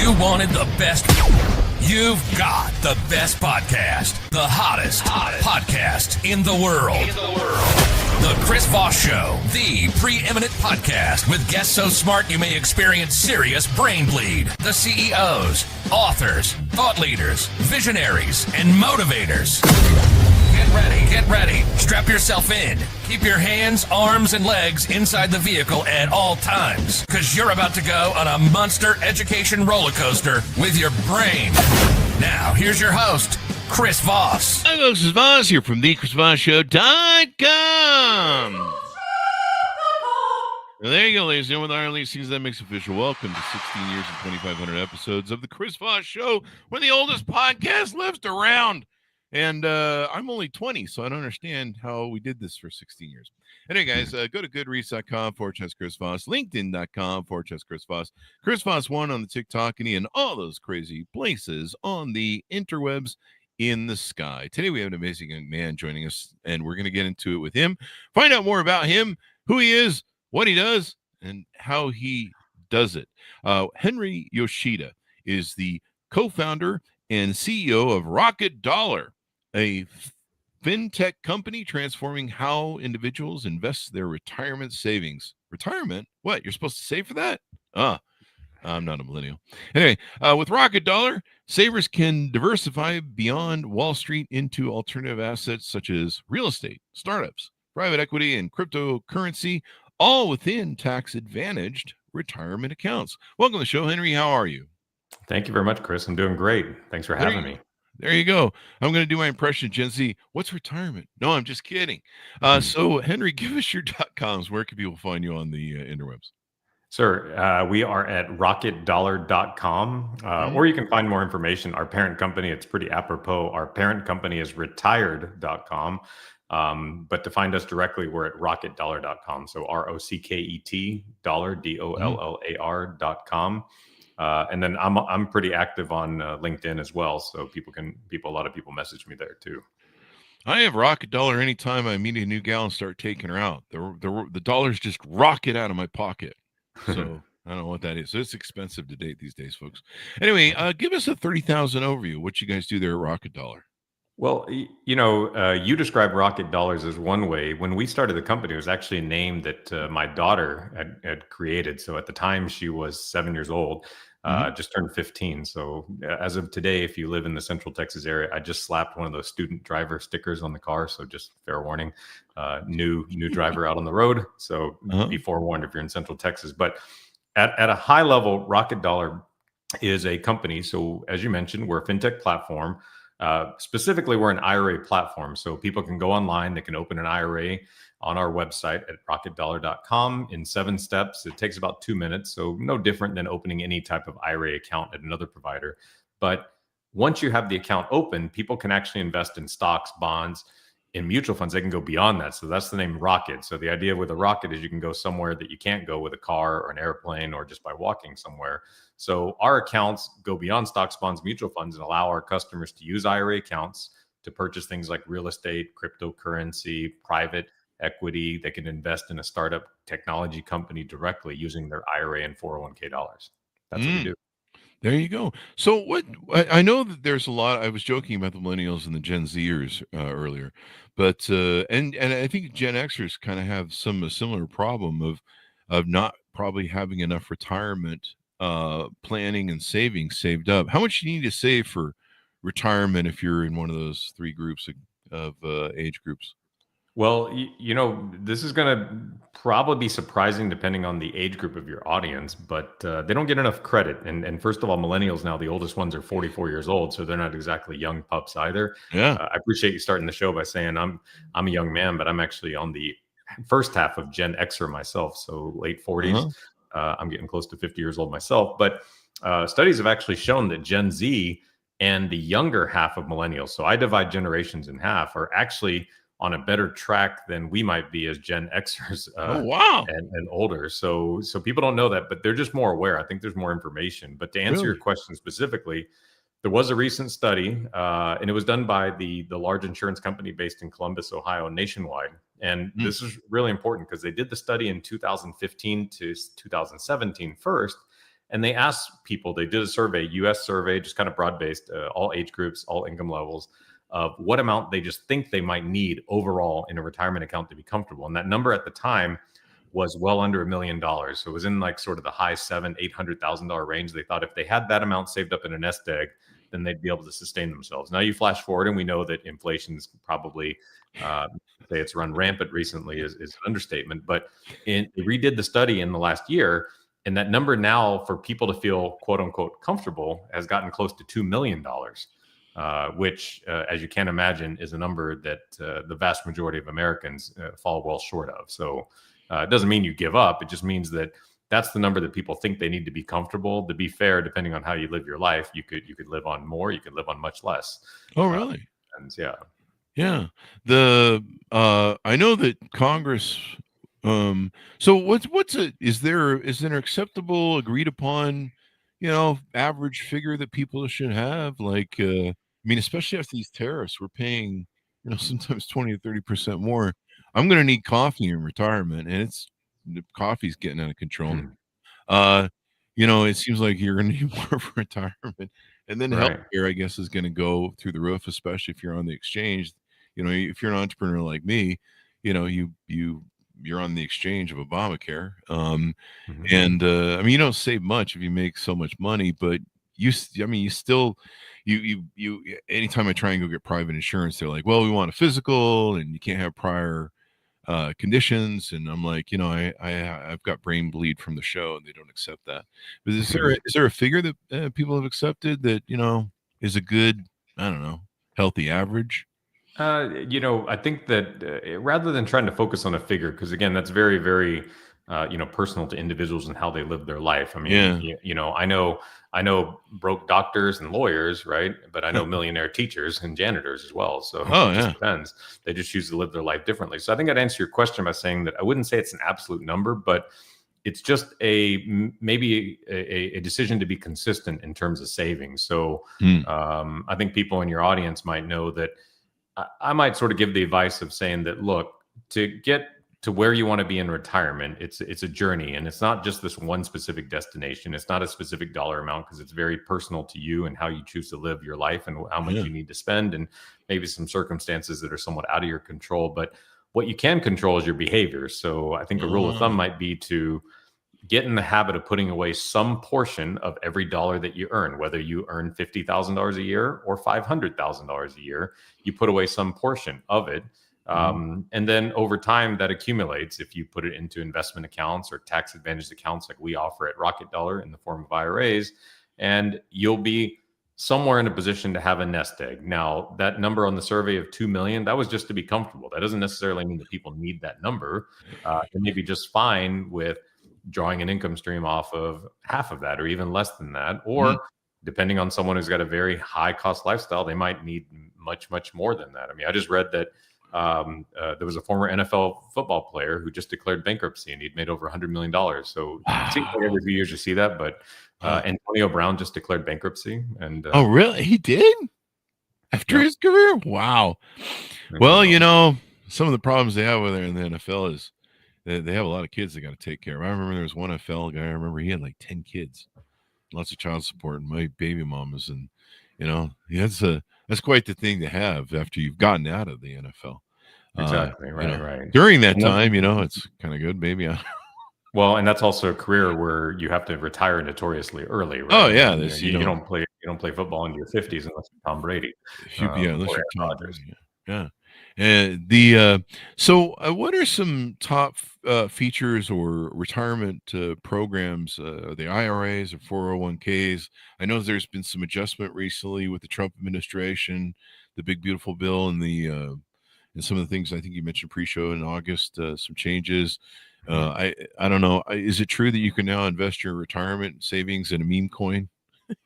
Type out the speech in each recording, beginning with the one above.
You wanted the best. You've got the best podcast. The hottest podcast in the world. The Chris Voss Show. The preeminent podcast with guests so smart you may experience serious brain bleed. The CEOs, authors, thought leaders, visionaries, and motivators. Get ready. Strap yourself in. Keep your hands, arms, and legs inside the vehicle at all times, because you're about to go on a monster education roller coaster with your brain. Now, here's your host, Chris Voss. Hi, folks. Chris Voss here from thechrisvossshow.com. Well, there you go, ladies and gentlemen. With our lead season that makes official. Welcome to 16 years and 2,500 episodes of the Chris Voss Show. We're the oldest podcast left around. And I'm only 20, so I don't understand how we did this for 16 years. Anyway, guys, go to goodreads.com/Chris Voss, linkedin.com/Chris Voss, Chris Voss 1 on the TikTok, and all those crazy places on the interwebs in the sky. Today, we have an amazing young man joining us, and we're going to get into it with him, find out more about him, who he is, what he does, and how he does it. Henry Yoshida is the co-founder and CEO of Rocket Dollar, a fintech company transforming how individuals invest their retirement savings. Retirement? What? You're supposed to save for that? I'm not a millennial. Anyway, with Rocket Dollar, savers can diversify beyond Wall Street into alternative assets such as real estate, startups, private equity, and cryptocurrency, all within tax-advantaged retirement accounts. Welcome to the show, Henry. How are you? Thank you very much, Chris. I'm doing great. Thanks for having me. There you go. I'm going to do my impression of Gen Z. What's retirement? No, I'm just kidding. So, Henry, give us your .coms. Where can people find you on the interwebs? Sir, we are at rocketdollar.com, or you can find more information. Our parent company, it's pretty apropos. Our parent company is retired.com. But to find us directly, we're at rocketdollar.com. So ROCKET dollar, DOLLAR.com. And then I'm pretty active on LinkedIn as well, so a lot of people message me there too. I have Rocket Dollar anytime I meet a new gal and start taking her out. The dollars just rocket out of my pocket. So I don't know what that is. So it's expensive to date these days, folks. Anyway, give us a 30,000 overview. What you guys do there at Rocket Dollar? Well, you describe Rocket Dollars as one way. When we started the company, it was actually a name that my daughter had created. So at the time, she was 7 years old, just turned 15. So as of today, if you live in the Central Texas area, I just slapped one of those student driver stickers on the car. So just fair warning, new driver out on the road. So be forewarned if you're in Central Texas. But at a high level, Rocket Dollar is a company. So as you mentioned, we're a fintech platform. Specifically, we're an IRA platform, so people can go online, they can open an IRA on our website at rocketdollar.com in 7 steps. It takes about 2 minutes, so no different than opening any type of IRA account at another provider. But once you have the account open, people can actually invest in stocks, bonds, in mutual funds. They can go beyond that. So that's the name Rocket. So the idea with a rocket is you can go somewhere that you can't go with a car or an airplane or just by walking somewhere. So our accounts go beyond stocks, bonds, mutual funds, and allow our customers to use IRA accounts to purchase things like real estate, cryptocurrency, private equity. They can invest in a startup technology company directly using their IRA and 401k dollars. That's what we do. There you go. So I know that there's a lot. I was joking about the millennials and the Gen Zers earlier, but and I think Gen Xers kind of have a similar problem of not probably having enough retirement planning and saving saved up. How much do you need to save for retirement if you're in one of those 3 groups of age groups? Well, this is going to probably be surprising depending on the age group of your audience, but they don't get enough credit. And first of all, millennials now, the oldest ones are 44 years old, so they're not exactly young pups either. Yeah. I appreciate you starting the show by saying I'm a young man, but I'm actually on the first half of Gen Xer myself, so late 40s. I'm getting close to 50 years old myself. But studies have actually shown that Gen Z and the younger half of millennials, so I divide generations in half, are actually on a better track than we might be as Gen Xers and older. So people don't know that, but they're just more aware. I think there's more information. But to answer your question specifically, there was a recent study, and it was done by the large insurance company based in Columbus, Ohio, nationwide. And this is really important because they did the study in 2015 to 2017 first. And they asked people, they did a survey, US survey, just kind of broad-based, all age groups, all income levels, of what amount they just think they might need overall in a retirement account to be comfortable. And that number at the time was well under $1 million. So it was in like sort of the high $700,000-800,000 range. They thought if they had that amount saved up in a nest egg, then they'd be able to sustain themselves. Now you flash forward, and we know that inflation's probably say it's run rampant recently is an understatement. But they redid the study in the last year, and that number now for people to feel quote unquote comfortable has gotten close to $2 million. Which, as you can imagine, is a number that the vast majority of Americans fall well short of. So it doesn't mean you give up. It just means that that's the number that people think they need to be comfortable. To be fair, depending on how you live your life, you could live on more, you could live on much less. Oh, really? And yeah. Yeah. I know that Congress. So is there an acceptable, agreed upon, average figure that people should have? Like, I mean, especially after these tariffs, we're paying, sometimes 20 to 30% more. I'm going to need coffee in retirement, and the coffee's getting out of control. It seems like you're going to need more for retirement, and then Right. healthcare, I guess, is going to go through the roof, especially if you're on the exchange. If you're an entrepreneur like me, you're on the exchange of Obamacare. And I mean, you don't save much if you make so much money, but you still, anytime I try and go get private insurance, they're like, well, we want a physical and you can't have prior conditions. And I'm like, I've got brain bleed from the show, and they don't accept that. But is there a figure that people have accepted that, is a good, I don't know, healthy average? I think that rather than trying to focus on a figure, because again, that's very, very, personal to individuals and how they live their life. I mean, I know broke doctors and lawyers, right? But I know millionaire teachers and janitors as well. So it just depends. They just choose to live their life differently. So I think I'd answer your question by saying that I wouldn't say it's an absolute number, but it's just maybe a decision to be consistent in terms of savings. So I think people in your audience might know that I might sort of give the advice of saying that, look, to get to where you want to be in retirement, it's a journey, and it's not just this one specific destination. It's not a specific dollar amount, because it's very personal to you and how you choose to live your life and how much you need to spend, and maybe some circumstances that are somewhat out of your control. But what you can control is your behavior. So I think a rule of thumb might be to get in the habit of putting away some portion of every dollar that you earn, whether you earn $50,000 a year or $500,000 a year, you put away some portion of it. And then over time that accumulates if you put it into investment accounts or tax advantaged accounts like we offer at Rocket Dollar in the form of IRAs, and you'll be somewhere in a position to have a nest egg. Now, that number on the survey of 2 million, that was just to be comfortable. That doesn't necessarily mean that people need that number. It may be just fine with drawing an income stream off of half of that or even less than that. Or depending on someone who's got a very high cost lifestyle, they might need much, much more than that. I mean, I just read that there was a former NFL football player who just declared bankruptcy, and he'd made over $100 million. So it seems like every few years you see that, but Antonio Brown just declared bankruptcy. And oh, really? He did? After his career? Wow. Well, some of the problems they have over there in the NFL is they have a lot of kids they got to take care of. I remember there was one NFL guy. I remember he had like 10 kids, lots of child support, and my baby mamas, and that's quite the thing to have after you've gotten out of the NFL. Exactly. Right. During that time, it's kind of good, maybe. Well, and that's also a career where you have to retire notoriously early. Right? Oh yeah, you don't play football into your 50s unless you're Tom Brady. Unless you're Tom Brady. Yeah. And what are some top features or retirement programs, the IRAs or 401ks? I know there's been some adjustment recently with the Trump administration, the big beautiful bill, and and some of the things I think you mentioned pre-show in August, some changes. I don't know. Is it true that you can now invest your retirement savings in a meme coin?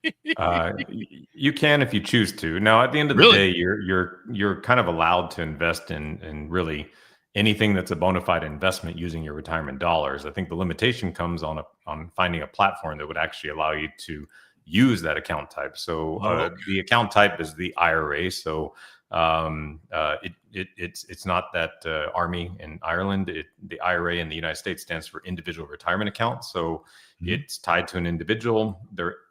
You can if you choose to. Now, at the end of the day, you're kind of allowed to invest in really anything that's a bona fide investment using your retirement dollars. I think the limitation comes on finding a platform that would actually allow you to use that account type. So the account type is the IRA. So it's not that Army in Ireland. The IRA in the United States stands for individual retirement account. So It's tied to an individual.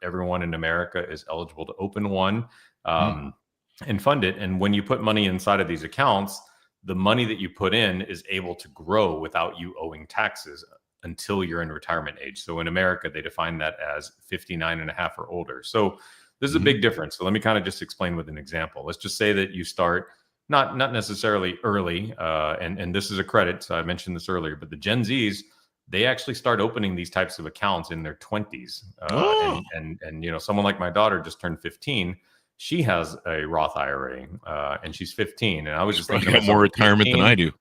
Everyone in America is eligible to open one and fund it. And when you put money inside of these accounts, the money that you put in is able to grow without you owing taxes until you're in retirement age. So in America, they define that as 59 and a half or older. So this is a big difference. So let me kind of just explain with an example. Let's just say that you start not necessarily early, and this is a credit. So I mentioned this earlier, but the Gen Zs, they actually start opening these types of accounts in their 20s. And you know, someone like my daughter just turned 15. She has a Roth IRA, and she's 15. And I was just thinking got more retirement than I do.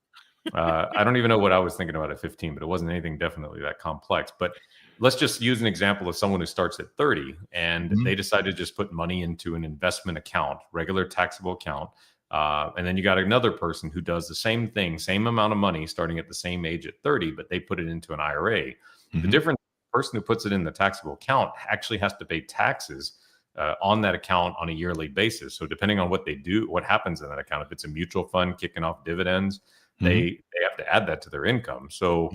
I don't even know what I was thinking about at 15, but it wasn't anything definitely that complex. But let's just use an example of someone who starts at 30 and they decide to just put money into an investment account, regular taxable account. And then you got another person who does the same thing, same amount of money starting at the same age at 30, but they put it into an IRA. The difference, the person who puts it in the taxable account actually has to pay taxes on that account on a yearly basis. So depending on what they do, what happens in that account, if it's a mutual fund kicking off dividends, they have to add that to their income. So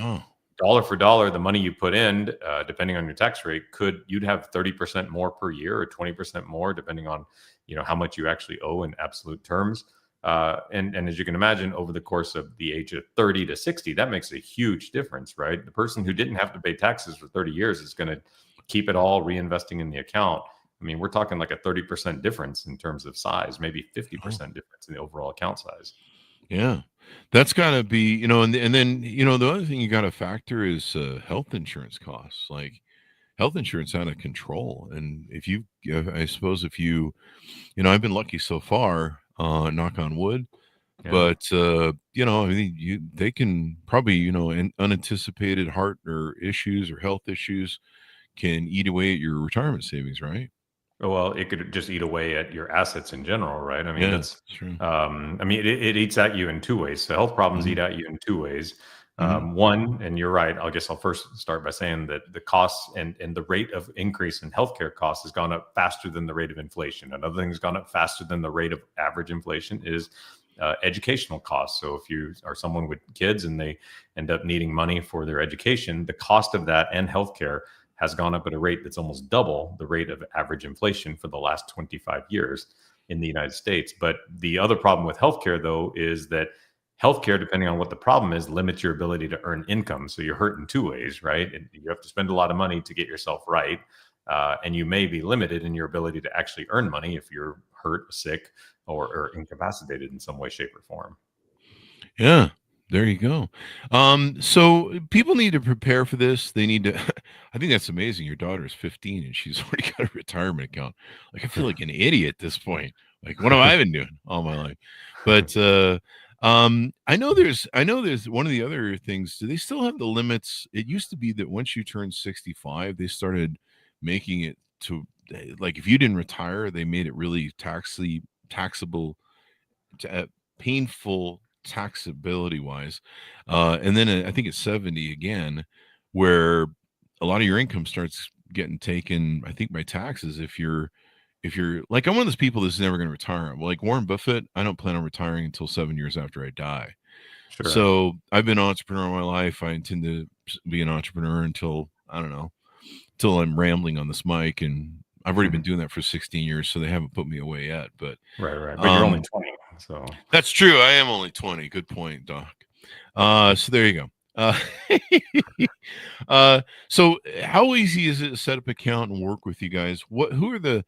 dollar for dollar, the money you put in, depending on your tax rate, you'd have 30% more per year or 20% more, depending on, you know, how much you actually owe in absolute terms. And as you can imagine, over the course of the age of 30 to 60, that makes a huge difference, right? The person who didn't have to pay taxes for 30 years is going to keep it all reinvesting in the account. I mean, we're talking like a 30% difference in terms of size, maybe 50% difference in the overall account size. Yeah, that's got to be, you know, and then, you know, the other thing you got to factor is health insurance costs. Like health insurance out of control. And I suppose if you know, I've been lucky so far, knock on wood, but, you know, I mean, they can probably, you know, unanticipated heart or issues or health issues can eat away at your retirement savings, right? Well, it could just eat away at your assets in general, right? I mean, that's true. I mean, it eats at you in two ways. So health problems eat at you in two ways. One, and you're right, I guess I'll first start by saying that the costs and the rate of increase in healthcare costs has gone up faster than the rate of inflation. Another thing that's gone up faster than the rate of average inflation is educational costs. So if you are someone with kids and they end up needing money for their education, the cost of that and healthcare has gone up at a rate that's almost double the rate of average inflation for the last 25 years in the United States. But the other problem with healthcare, though, is that healthcare, depending on what the problem is, limits your ability to earn income. So you're hurt in two ways, right? And you have to spend a lot of money to get yourself right. And you may be limited in your ability to actually earn money if you're hurt, sick, or incapacitated in some way, shape, or form. Yeah. There you go. So people need to prepare for this. They need to, I think that's amazing. Your daughter is 15 and she's already got a retirement account. Like, I feel like an idiot at this point. Like, what have I been doing all my life? But, I know there's one of the other things. Do they still have the limits? It used to be that once you turn 65, they started making it to, like, if you didn't retire, they made it really taxable, painful taxability wise. And then I think it's 70 again, where a lot of your income starts getting taken, I think, by taxes. If you're like, I'm one of those people that's never going to retire. Well, like Warren Buffett, I don't plan on retiring until 7 years after I die. Sure. So I've been an entrepreneur all my life. I intend to be an entrepreneur until, I don't know, till I'm rambling on this mic, and I've already been doing that for 16 years, so they haven't put me away yet. But right. But you're only 20, so that's true. I am only 20. Good point, Doc. So there you go. So how easy is it to set up an account and work with you guys? Who are the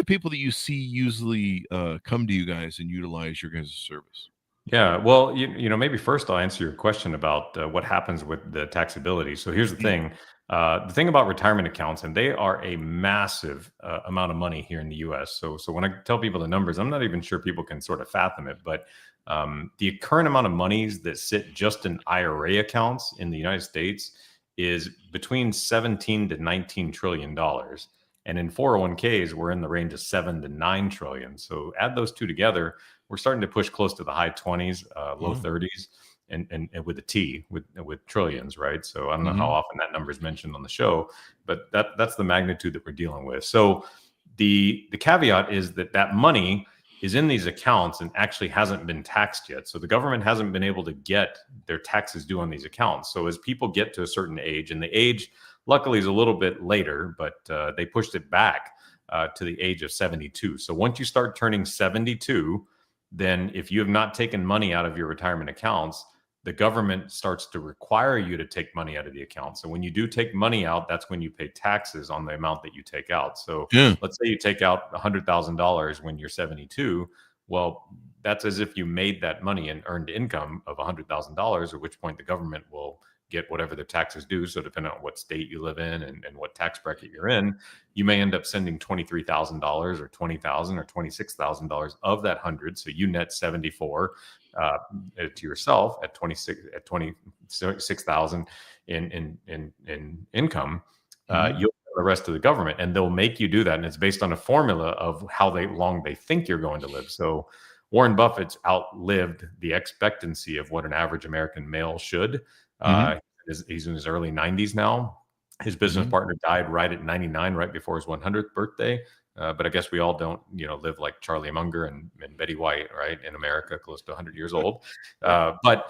people that you see usually come to you guys and utilize your guys' service? Yeah, well, you know, maybe first I'll answer your question about what happens with the taxability. So here's the thing. The thing about retirement accounts, and they are a massive amount of money here in the U.S. So when I tell people the numbers, I'm not even sure people can sort of fathom it. But the current amount of monies that sit just in IRA accounts in the United States is between 17 to 19 trillion dollars. And in 401ks, we're in the range of 7 to 9 trillion. So add those two together, we're starting to push close to the high 20s, low 30s. And with a T, with trillions, right? So I don't know how often that number is mentioned on the show, but that's the magnitude that we're dealing with. So the caveat is that money is in these accounts and actually hasn't been taxed yet. So the government hasn't been able to get their taxes due on these accounts. So as people get to a certain age, and the age Luckily, it's a little bit later, but they pushed it back to the age of 72. So once you start turning 72, then if you have not taken money out of your retirement accounts, the government starts to require you to take money out of the account. So when you do take money out, that's when you pay taxes on the amount that you take out. So Yeah. let's say you take out $100,000 when you're 72. Well, that's as if you made that money and earned income of $100,000, at which point the government will get whatever the taxes due. So depending on what state you live in and what tax bracket you're in, you may end up sending $23,000 or $20,000 or $26,000 of that 100. So you net 74 to yourself at 26,000 in income. You'll the rest of the government, and they'll make you do that. And it's based on a formula of how long they think you're going to live. So Warren Buffett's outlived the expectancy of what an average American male should. He's in his early 90s now. His business partner died right at 99, right before his 100th birthday. But I guess we all don't, live like Charlie Munger and Betty White, right, in America, close to 100 years old. But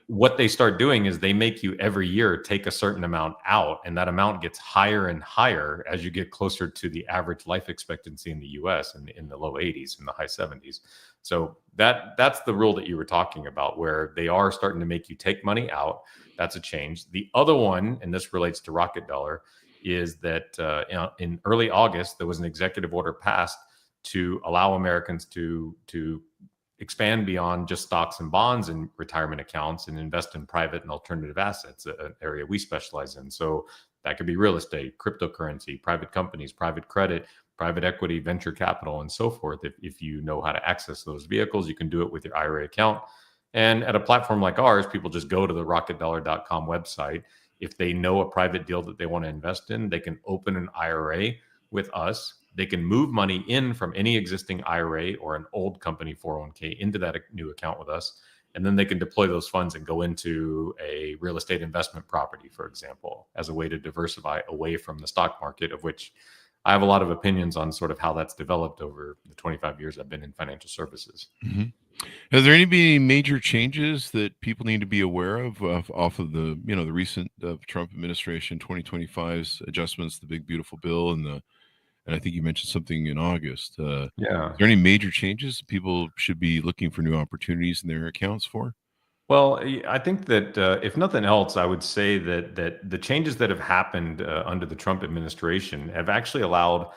what they start doing is they make you every year take a certain amount out, and that amount gets higher and higher as you get closer to the average life expectancy in the US in the low 80s, in the high 70s. So that's the rule that you were talking about, where they are starting to make you take money out. That's a change. The other one, and this relates to Rocket Dollar, is that in early August, there was an executive order passed to allow Americans to expand beyond just stocks and bonds and retirement accounts and invest in private and alternative assets, an area we specialize in. So that could be real estate, cryptocurrency, private companies, private credit, private equity, venture capital, and so forth. If you know how to access those vehicles, you can do it with your IRA account. And at a platform like ours, people just go to the rocketdollar.com website. If they know a private deal that they want to invest in, they can open an IRA with us. They can move money in from any existing IRA or an old company 401k into that new account with us. And then they can deploy those funds and go into a real estate investment property, for example, as a way to diversify away from the stock market, of which I have a lot of opinions on sort of how that's developed over the 25 years I've been in financial services. Has there any major changes that people need to be aware of off of the the recent Trump administration 2025's adjustments, the big beautiful bill, and I think you mentioned something in August. Yeah. Is there any major changes people should be looking for new opportunities in their accounts for? Well, I think that if nothing else, I would say that the changes that have happened under the Trump administration have actually allowed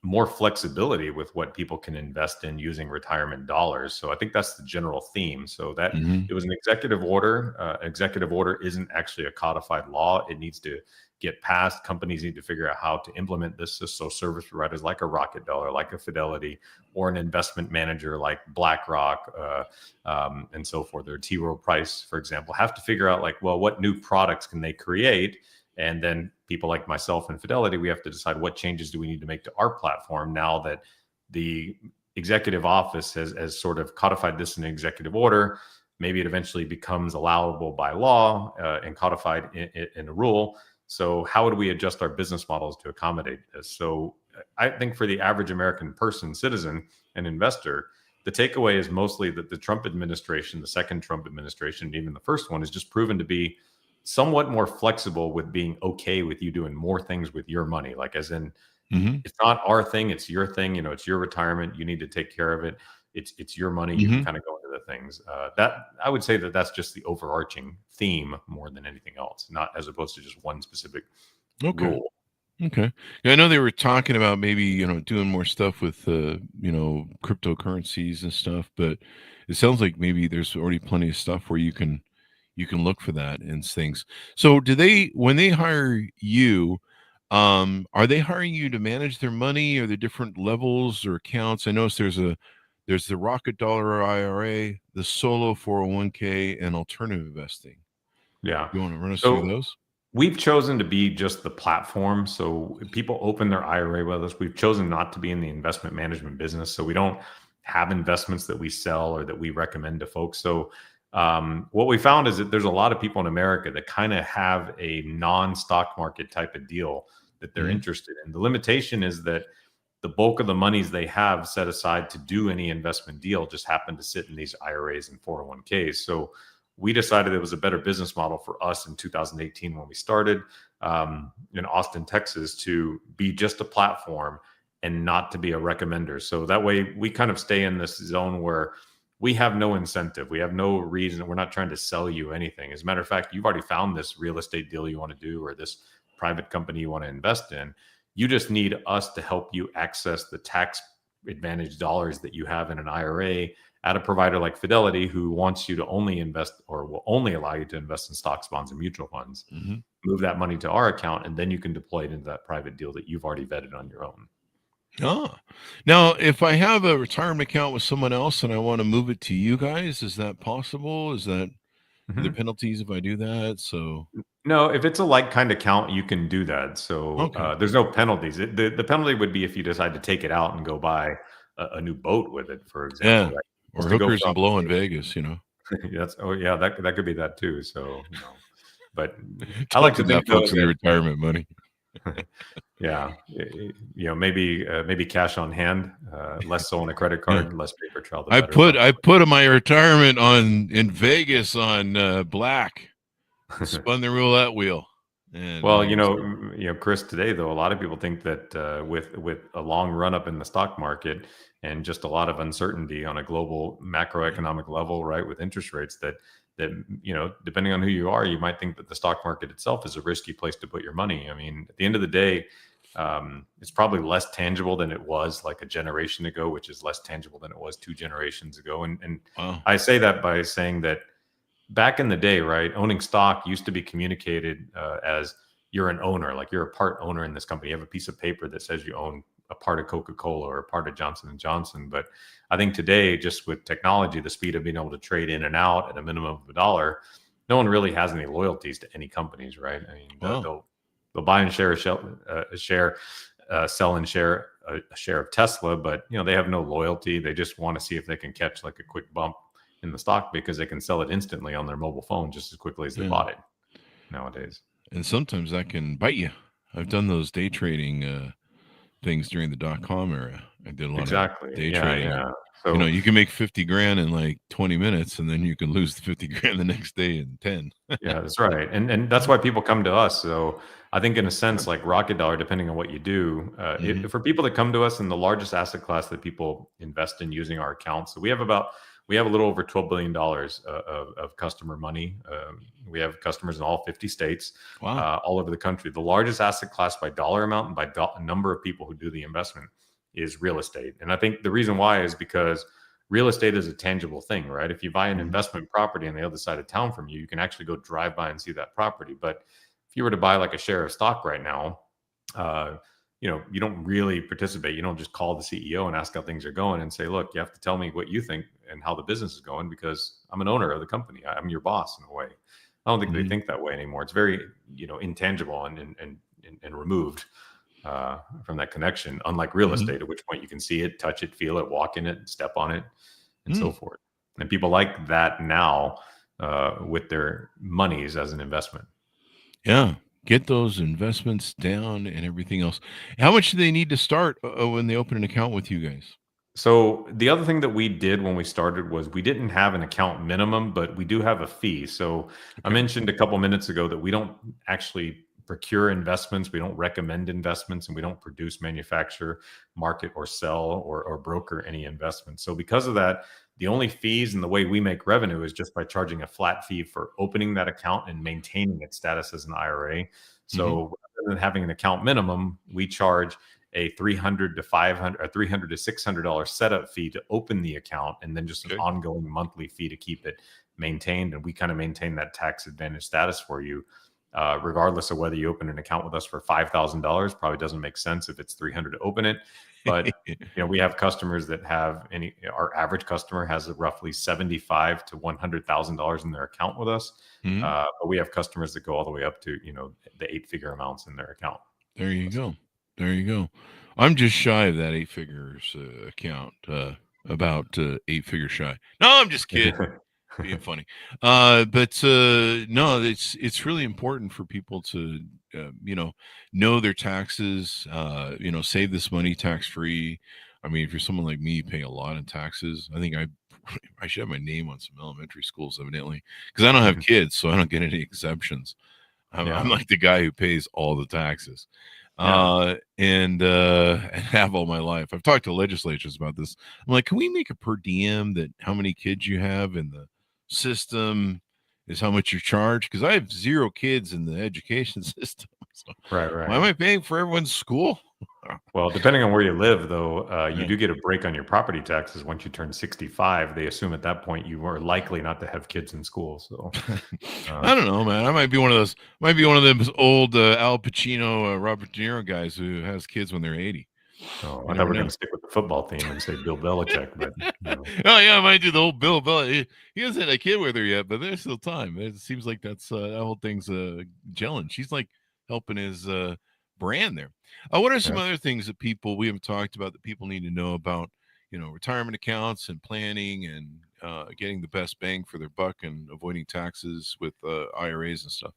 more flexibility with what people can invest in using retirement dollars. So I think that's the general theme. So that it was an executive order. Executive order isn't actually a codified law. It needs to get passed. Companies need to figure out how to implement this. So service providers like a Rocket Dollar, like a Fidelity, or an investment manager like BlackRock and so forth, or T. Rowe Price, for example, have to figure out what new products can they create. And then people like myself and Fidelity, we have to decide what changes do we need to make to our platform now that the executive office has sort of codified this in an executive order. Maybe it eventually becomes allowable by law and codified in a rule. So how would we adjust our business models to accommodate this? So I think for the average American person, citizen, and investor, the takeaway is mostly that the Trump administration, the second Trump administration, and even the first one, is just proven to be somewhat more flexible with being okay with you doing more things with your money. Like as in, it's not our thing, it's your thing. It's your retirement. You need to take care of it. It's your money. You can kind of go into the things. That I would say that's just the overarching theme more than anything else, not as opposed to just one specific rule. Okay. Yeah, I know they were talking about maybe, doing more stuff with, cryptocurrencies and stuff, but it sounds like maybe there's already plenty of stuff where you can look for that and things. So when they hire you, are they hiring you to manage their money? Are there different levels or accounts? I noticed there's the Rocket Dollar IRA, the solo 401k, and alternative investing. Yeah. You want to run us through those? We've chosen to be just the platform. So people open their IRA with us. We've chosen not to be in the investment management business. So we don't have investments that we sell or that we recommend to folks. So what we found is that there's a lot of people in America that kind of have a non-stock market type of deal that they're interested in. The limitation is that the bulk of the monies they have set aside to do any investment deal just happen to sit in these IRAs and 401ks. So we decided it was a better business model for us in 2018 when we started in Austin, Texas, to be just a platform and not to be a recommender. So that way we kind of stay in this zone where we have no incentive. We have no reason. We're not trying to sell you anything. As a matter of fact, you've already found this real estate deal you want to do, or this private company you want to invest in. You just need us to help you access the tax advantage dollars that you have in an IRA at a provider like Fidelity, who wants you to only invest, or will only allow you to invest in stocks, bonds, and mutual funds. Mm-hmm. Move that money to our account, and then you can deploy it into that private deal that you've already vetted on your own. Ah, now if I have a retirement account with someone else and I want to move it to you guys, is that possible? Is that are there penalties if I do that? So no, if it's a like kind account, you can do that. So okay. there's no penalties. The penalty would be if you decide to take it out and go buy a new boat with it, for example. Yeah, Right? or Just to go hookers from and blow in Vegas, that's that could be that too. So but I like Don't to do think that, folks, though in your that retirement money. maybe cash on hand, less so on a credit card, less paper trail. The I better. put my retirement in Vegas on black. Spun the roulette wheel. And, Well, Chris, today though, a lot of people think that with a long run up in the stock market and just a lot of uncertainty on a global macroeconomic level, right, with interest rates, that depending on who you are, you might think that the stock market itself is a risky place to put your money. I mean, at the end of the day, it's probably less tangible than it was like a generation ago, which is less tangible than it was 2 generations ago. And wow. I say that by saying that back in the day, right, owning stock used to be communicated as you're an owner, like you're a part owner in this company. You have a piece of paper that says you own a part of Coca-Cola or a part of Johnson & Johnson. But I think today, just with technology, the speed of being able to trade in and out at a minimum of $1, no one really has any loyalties to any companies, right? I mean, they'll buy and share sell and share a share of Tesla, but they have no loyalty. They just want to see if they can catch like a quick bump in the stock because they can sell it instantly on their mobile phone just as quickly as they bought it nowadays. And sometimes that can bite you. I've done those day trading things during the .com era. I did a lot of day trading. Yeah. So, you can make 50 grand in like 20 minutes and then you can lose the 50 grand the next day in 10. Yeah, that's right. And that's why people come to us. So I think in a sense, like Rocket Dollar, depending on what you do, for people that come to us, in the largest asset class that people invest in using our accounts. So we have a little over $12 billion of customer money. We have customers in all 50 states, all over the country. The largest asset class by dollar amount and by number of people who do the investment is real estate. And I think the reason why is because real estate is a tangible thing, right? If you buy an investment property on the other side of town from you, you can actually go drive by and see that property. But if you were to buy like a share of stock right now, you don't really participate. You don't just call the CEO and ask how things are going and say, look, you have to tell me what you think and how the business is going because I'm an owner of the company. I'm your boss in a way. I don't think they think that way anymore. It's very, intangible and removed from that connection, unlike real estate, at which point you can see it, touch it, feel it, walk in it, step on it, and so forth. And people like that now with their monies as an investment. Yeah. Get those investments down and everything else. How much do they need to start when they open an account with you guys? So the other thing that we did when we started was we didn't have an account minimum, but we do have a fee. So I mentioned a couple minutes ago that we don't actually procure investments. We don't recommend investments, and we don't produce, manufacture, market, or sell or broker any investments. So because of that, the only fees and the way we make revenue is just by charging a flat fee for opening that account and maintaining its status as an IRA. So rather than having an account minimum, we charge a $300 to $500 or $300 to $600 setup fee to open the account, and then just an ongoing monthly fee to keep it maintained. And we kind of maintain that tax advantage status for you, regardless of whether you open an account with us for $5,000. Probably doesn't make sense if it's $300 to open it. But we have customers that have our average customer has roughly $75,000 to $100,000 in their account with us. But we have customers that go all the way up to the 8-figure amounts in their account. There you go. I'm just shy of that 8 figures account, about 8 figures shy. No, I'm just kidding. Being funny. But no, it's really important for people to know their taxes, save this money tax free. I mean, if you're someone like me, you pay a lot in taxes. I think I should have my name on some elementary schools, evidently, because I don't have kids, so I don't get any exemptions. I'm like the guy who pays all the taxes. And have all my life. I've talked to legislatures about this. I'm like, can we make a per diem that how many kids you have in the system is how much you charge? Because I have 0 kids in the education system. So Right. why am I paying for everyone's school? Well, depending on where you live, though, you do get a break on your property taxes once you turn 65. They assume at that point you are likely not to have kids in school. So I don't know, man. I might be one of those. Might be one of those old Al Pacino, Robert De Niro guys who has kids when they're 80. I thought we were going to stick with the football theme and say Bill Belichick, but oh yeah, I might do the whole Bill Belichick. He hasn't had a kid with her yet, but there's still time. It seems like that whole thing's gelling. She's like helping his brand there. What are some other things that we haven't talked about that people need to know about? Retirement accounts and planning and getting the best bang for their buck and avoiding taxes with IRAs and stuff.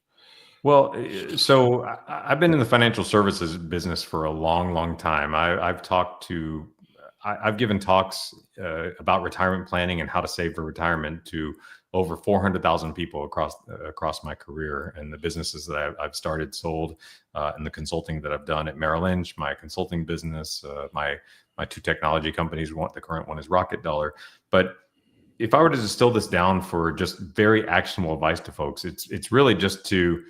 Well, so I've been in the financial services business for a long, long time. I've given talks about retirement planning and how to save for retirement to over 400,000 people across my career, and the businesses that I've started, sold, and the consulting that I've done at Merrill Lynch, my consulting business, my 2 technology companies. The current one is Rocket Dollar. But if I were to distill this down for just very actionable advice to folks, it's really just to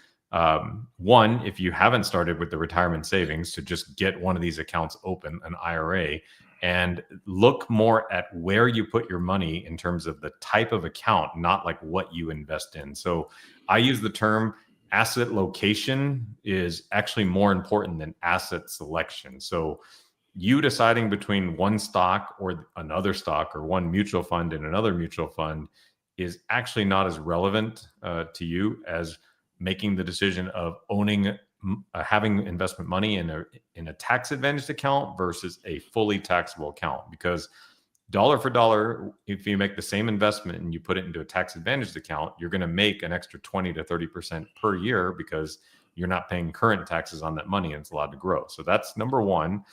one, if you haven't started with the retirement savings, to just get one of these accounts open, an IRA, and look more at where you put your money in terms of the type of account, not like what you invest in. So I use the term asset location is actually more important than asset selection. So you deciding between one stock or another stock, or one mutual fund and another mutual fund, is actually not as relevant to you as making the decision of having investment money in a tax advantaged account versus a fully taxable account. Because dollar for dollar, if you make the same investment and you put it into a tax advantaged account, you're going to make an extra 20 to 30% per year because you're not paying current taxes on that money and it's allowed to grow. So that's number one.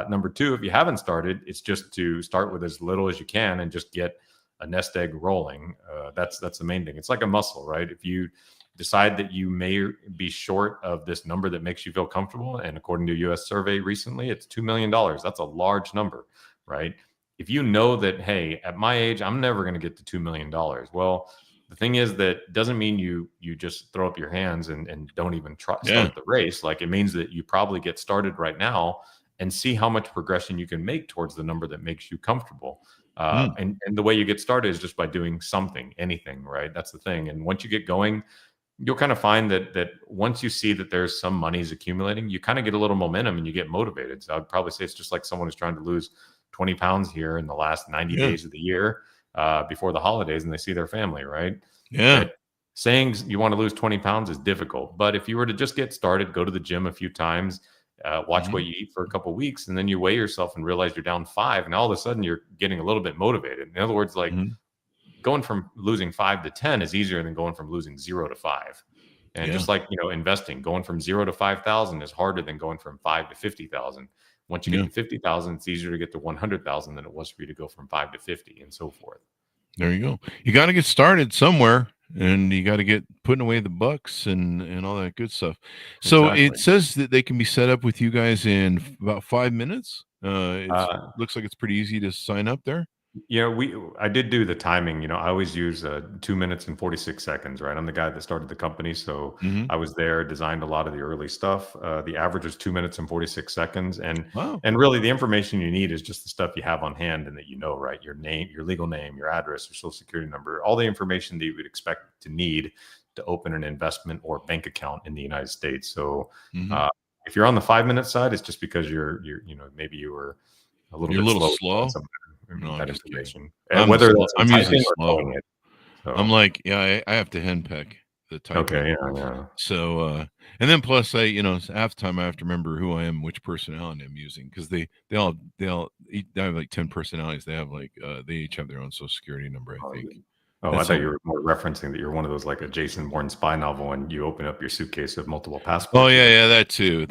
Number two, if you haven't started, it's just to start with as little as you can and just get a nest egg rolling. That's the main thing. It's like a muscle, right? If you decide that you may be short of this number that makes you feel comfortable, and according to a U.S. survey recently, it's $2 million. That's a large number, right? If you know that, hey, at my age, I'm never going to get to $2 million. Well, the thing is that doesn't mean you just throw up your hands and don't even start the race. Like, it means that you probably get started right now and see how much progression you can make towards the number that makes you comfortable. And the way you get started is just by doing something, anything, right? That's the thing. And once you get going, you'll kind of find that once you see that there's some money's accumulating, you kind of get a little momentum and you get motivated. So I'd probably say it's just like someone who's trying to lose 20 pounds here in the last 90 days of the year before the holidays, and they see their family, right? Yeah. Saying you want to lose 20 pounds is difficult. But if you were to just get started, go to the gym a few times, watch what you eat for a couple of weeks, and then you weigh yourself and realize you're down 5, and all of a sudden you're getting a little bit motivated. In other words, like going from losing 5 to 10 is easier than going from losing 0 to 5. And just like, investing, going from 0 to 5,000 is harder than going from 5 to 50,000. Once you get to 50,000, it's easier to get to 100,000 than it was for you to go from 5 to 50, and so forth. There you go. You got to get started somewhere, and you got to get putting away the bucks and all that good stuff. So It says that they can be set up with you guys in about 5 minutes. Looks like it's pretty easy to sign up there. I did do the timing. I always use 2 minutes and 46 seconds, right? I'm the guy that started the company. So I was there, designed a lot of the early stuff. The average is 2 minutes and 46 seconds. And really the information you need is just the stuff you have on hand and that right? Your name, your legal name, your address, your social security number, all the information that you would expect to need to open an investment or bank account in the United States. So if you're on the 5-minute side, it's just because maybe you were a little slow. That information. Whether I'm usually slow. I'm like, I have to henpeck the typing. Okay, yeah. So, and then plus, half the time I have to remember who I am, which personality I'm using, because they have like 10 personalities. They have they each have their own social security number, I think. I thought you were more referencing that you're one of those like a Jason Bourne spy novel and you open up your suitcase with multiple passports. Oh yeah, that too.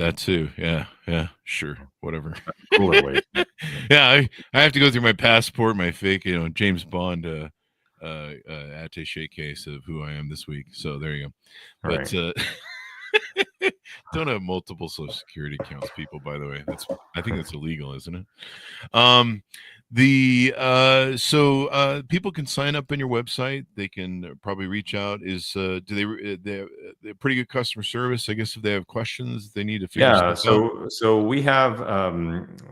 Yeah, sure, whatever. Cooler way. Yeah, I have to go through my passport, my fake, James Bond attaché case of who I am this week. So there you go. But Don't have multiple Social Security accounts, people. By the way, I think that's illegal, isn't it? Um, people can sign up on your website. They can probably reach out. They're pretty good customer service? I guess if they have questions, they need to figure Yeah, stuff out. so we have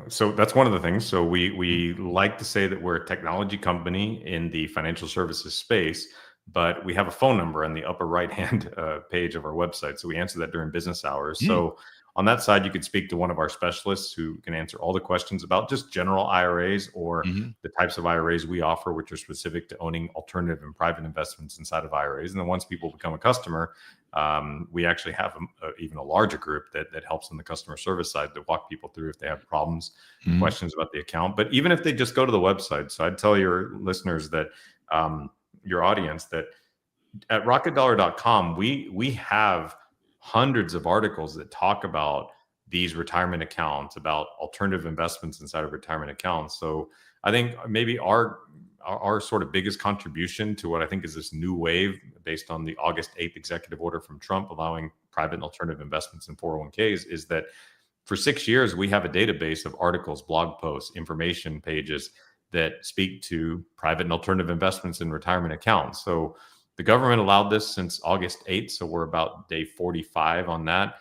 so that's one of the things. So we like to say that we're a technology company in the financial services space, but we have a phone number on the upper right hand page of our website. So we answer that during business hours. Mm. So on that side, you could speak to one of our specialists who can answer all the questions about just general IRAs or Mhm. the types of IRAs we offer, which are specific to owning alternative and private investments inside of IRAs. And then once people become a customer, we actually have even a larger group that helps on the customer service side to walk people through if they have problems, Mhm. questions about the account. But even if they just go to the website, so I'd tell your listeners that your audience that at rocketdollar.com, we have hundreds of articles that talk about these retirement accounts, about alternative investments inside of retirement accounts. So I think maybe our sort of biggest contribution to what I think is this new wave based on the August 8th executive order from Trump allowing private and alternative investments in 401ks is that for 6 years, we have a database of articles, blog posts, information pages that speak to private and alternative investments in retirement accounts. So the government allowed this since August 8th. So we're about day 45 on that.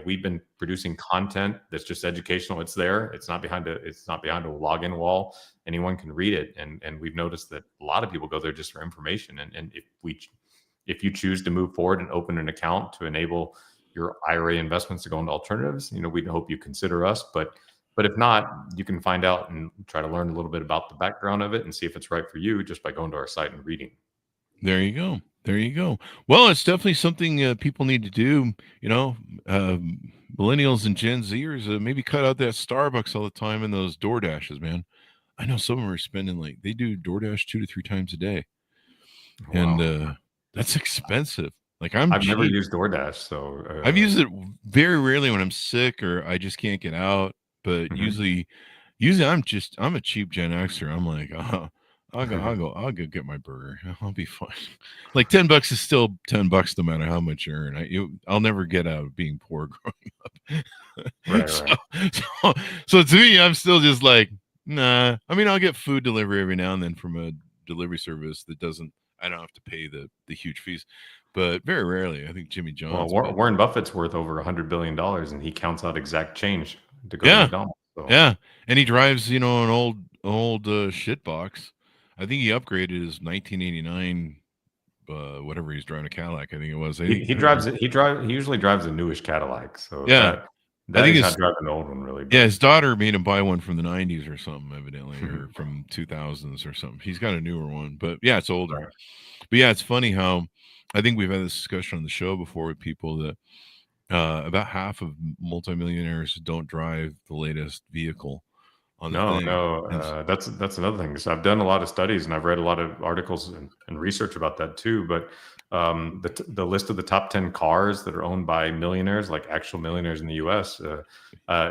We've been producing content that's just educational. It's there. It's not behind a login wall. Anyone can read it. And we've noticed that a lot of people go there just for information. And if you choose to move forward and open an account to enable your IRA investments to go into alternatives, we'd hope you consider us. But if not, you can find out and try to learn a little bit about the background of it and see if it's right for you just by going to our site and reading. There you go. There you go. Well, it's definitely something people need to do. Millennials and Gen Zers, maybe cut out that Starbucks all the time and those DoorDashes, man. I know some of them are spending they do DoorDash 2 to 3 times a day. Wow. And that's expensive. I'm I've never cheap. used DoorDash, so I've used it very rarely when I'm sick or I just can't get out. But usually I'm a cheap Gen Xer. I'm like, I'll go get my burger. I'll be fine. Like $10 is still $10 no matter how much you earn. I'll never get out of being poor growing up. Right. So to me, I'm still just like, nah. I mean, I'll get food delivery every now and then from a delivery service that I don't have to pay the huge fees, but very rarely. I think Jimmy John's. Well, Warren Buffett's worth over $100 billion, and he counts out exact change to go to Yeah, McDonald's. So. yeah, and he drives an old shit box. I think he upgraded his 1989 whatever he's driving, a Cadillac. I think it was. He usually drives a newish Cadillac. So yeah, that he's not driving an old one really. But. Yeah, his daughter made him buy one from the 90s or something, evidently, or from 2000s or something. He's got a newer one, but yeah, it's older. Right. But yeah, it's funny how I think we've had this discussion on the show before with people that about half of multimillionaires don't drive the latest vehicle on the thing. No, that's another thing. So I've done a lot of studies and I've read a lot of articles and research about that too. But the list of the top 10 cars that are owned by millionaires, like actual millionaires in the U.S.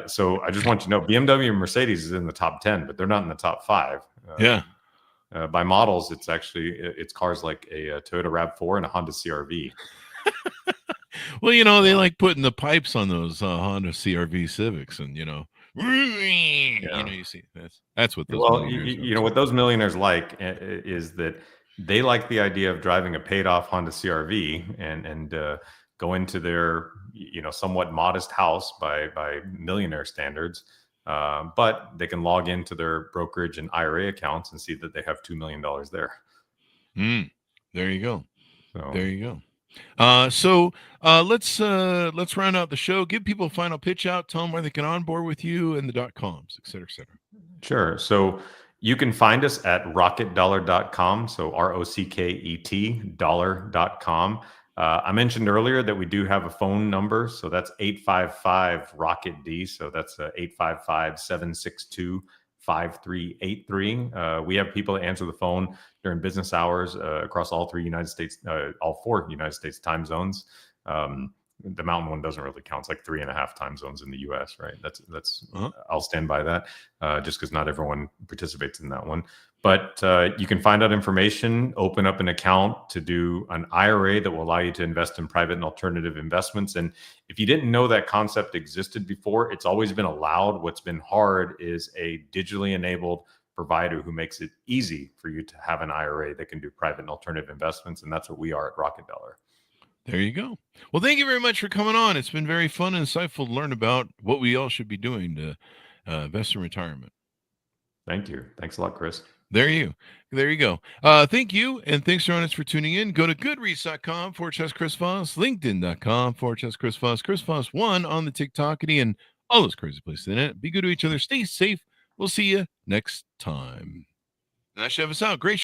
So I just want you to know, BMW and Mercedes is in the top 10, but they're not in the top 5. Yeah. By models, it's cars like a Toyota RAV4 and a Honda CR-V. Well, they like putting the pipes on those Honda CR-V Civics, and you see that's what those. Well, what those millionaires like is that they like the idea of driving a paid-off Honda CR-V and go into their somewhat modest house by millionaire standards. But they can log into their brokerage and IRA accounts and see that they have $2 million there. There you go. There you go. So let's round out the show. Give people a final pitch out. Tell them where they can onboard with you and the .coms, et cetera, et cetera. Sure. So you can find us at rocketdollar.com. So ROCKET dollar.com. I mentioned earlier that we do have a phone number. So that's 855-ROCKET-D. So that's 855-762-5383. We have people that answer the phone during business hours across all 4 United States time zones. The mountain one doesn't really count. It's like 3.5 time zones in the US, right? That's Uh-huh. I'll stand by that, just because not everyone participates in that one. But you can find out information, open up an account to do an IRA that will allow you to invest in private and alternative investments. And if you didn't know that concept existed before, it's always been allowed. What's been hard is a digitally enabled provider who makes it easy for you to have an IRA that can do private and alternative investments. And that's what we are at Rocket Dollar. There you go. Well, thank you very much for coming on. It's been very fun and insightful to learn about what we all should be doing to invest in retirement. Thank you. Thanks a lot, Chris. There you go. Thank you. And thanks, audience, for tuning in. Go to goodreads.com/Chris Voss, LinkedIn.com/Chris Voss, Chris Voss 1 on the TikTokity, and all those crazy places in it. Be good to each other. Stay safe. We'll see you next time. And that should have us out. Great.